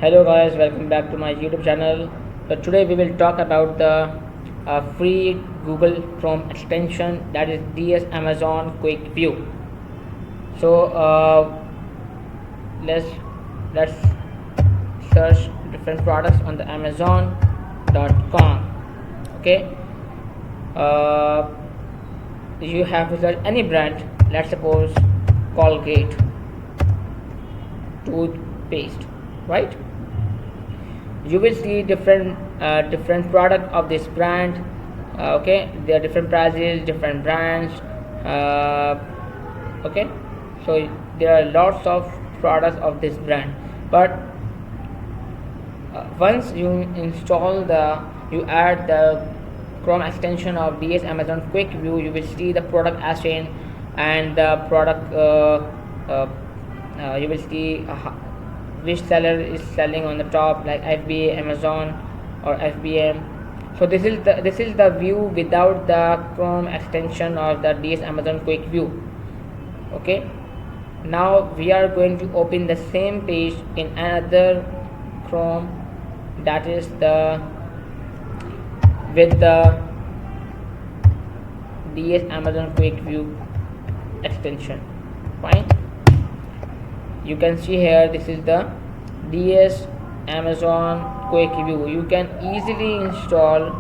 Hello guys, welcome back to my YouTube channel. So today we will talk about the free Google Chrome extension, that is DS Amazon Quick View. So let's search different products on the Amazon.com. Okay, uh, you have to search any brand. Let's suppose Colgate toothpaste, right? You will see different product of this brand. Okay, there are different prices, different brands. Okay, so there are lots of products of this brand, but once you you add the Chrome extension of DS Amazon Quick View, you will see the product as in, and the product you will see which seller is selling on the top, like FBA, Amazon, or FBM. So this is the view without the Chrome extension of the DS Amazon Quick View. Okay, now we are going to open the same page in another Chrome, that is the with the DS Amazon Quick View extension. Fine, you can see here, this is the DS Amazon Quick View. You can easily install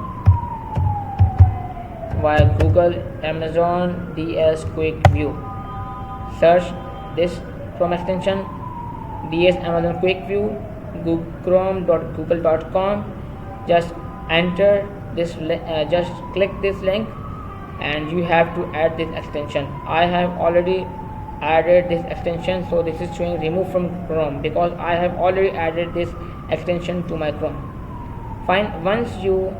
via Google Amazon DS Quick View. Search this Chrome extension, DS Amazon Quick View, chrome.google.com. just enter this just click this link, and you have to add this extension. I have already added this extension, so this is showing remove from Chrome because I have already added this extension to my Chrome. Fine, once you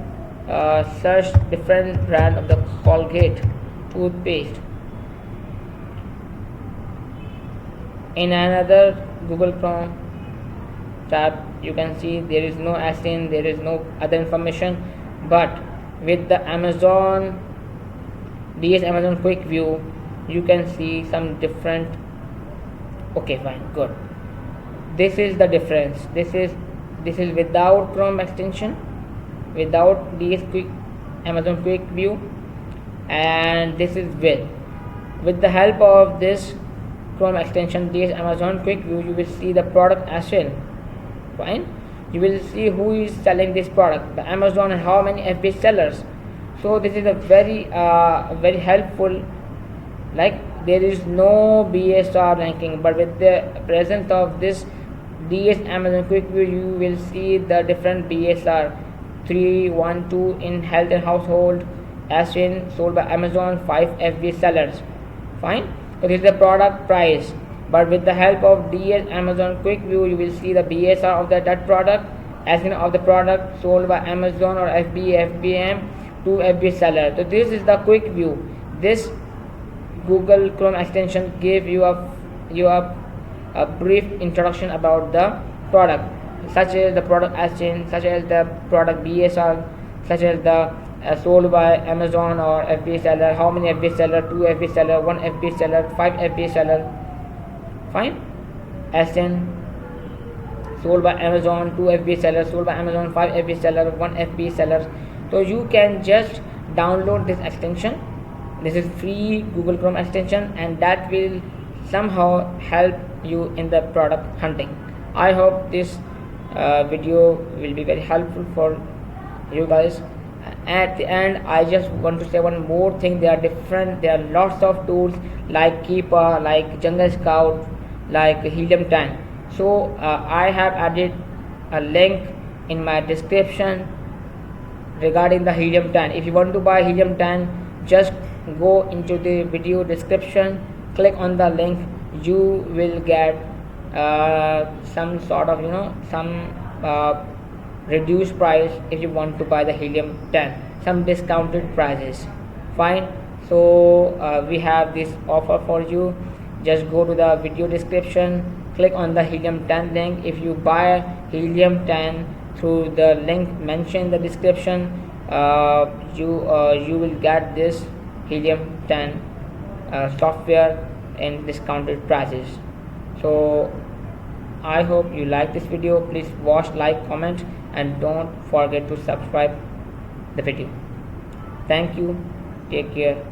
search different brand of the Colgate toothpaste in another Google Chrome tab, you can see there is no ASIN, there is no other information, but with the DS Amazon Quick View, you can see some different. Okay, fine, good. This is the difference. This is without Chrome extension, without Amazon Quick View, and this is with the help of this Chrome extension, DS Amazon Quick View, you will see the product as well. Fine, you will see who is selling this product, the Amazon, and how many FBA sellers. So this is a very helpful. Like, there is no BSR ranking, but with the presence of this DS Amazon Quick View, you will see the different BSR 3, 1, 2 in health and household, as in sold by Amazon, 5 FBA sellers. Fine, so this is the product price, but with the help of DS Amazon Quick View, you will see the BSR of that product, as in of the product sold by Amazon or FBA, FBM to FBA seller. So this is the Quick View. This Google Chrome extension gave you a brief introduction about the product, such as the product ASIN, such as the product BSR, such as the sold by Amazon or FBA seller, how many FBA seller, 2 FBA seller, 1 FBA seller, 5 FBA seller. Fine, ASIN, sold by Amazon, 2 FBA seller, sold by Amazon, 5 FBA seller, 1 FBA seller. So you can just download this extension. This is free Google Chrome extension, and that will somehow help you in the product hunting. I hope this video will be very helpful for you guys. At the end, I just want to say one more thing. There are lots of tools like Keepa, like Jungle Scout, like Helium 10. So I have added a link in my description regarding the Helium 10. If you want to buy Helium 10, just go into the video description, click on the link. You will get some sort of some reduced price if you want to buy the Helium 10, some discounted prices. Fine, so we have this offer for you. Just go to the video description, click on the Helium 10 link. If you buy Helium 10 through the link mentioned in the description, you will get this Helium 10 software in discounted prices. So I hope you like this video. Please watch, like, comment, and don't forget to subscribe the video. Thank you. Take care.